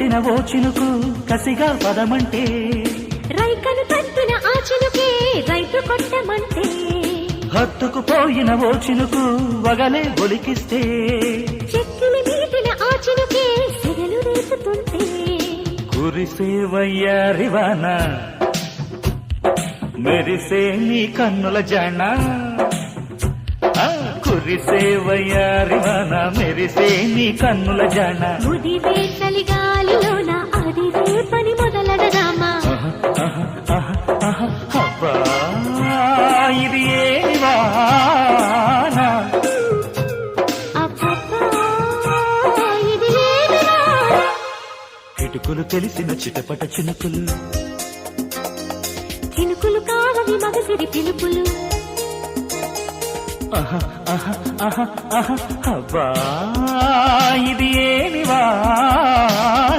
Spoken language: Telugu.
పుట్టిన ఓ చినుకు కసిగా పదమంటే రైకను తట్టిన ఆ చినుకే రైతు కొట్టమంటే హత్తుకుపోయిన ఓ చినుకు వగలే ఒలికిస్తే చెక్కిలి మీటిన ఆ చినుకే సెగలు రేపుతుంటే కురిసే వయ్యారివాన మెరిసే నీ కన్నుల జాణ కురిసే వయ్యారివాన మెరిసే నీ కన్నుల జాణ ముదివే చలిగాలిలోన అది రేపని మొదలడదామా అబ్బా ఇది ఏ వాన అబ్బబ్బా ఇది లేదురా కిటుకులు తెలిసిన చిటపట చినుకులు చినుకులు కావవి మగసిరి పిలుపులు అబ్బా ఇది ఏమి వాన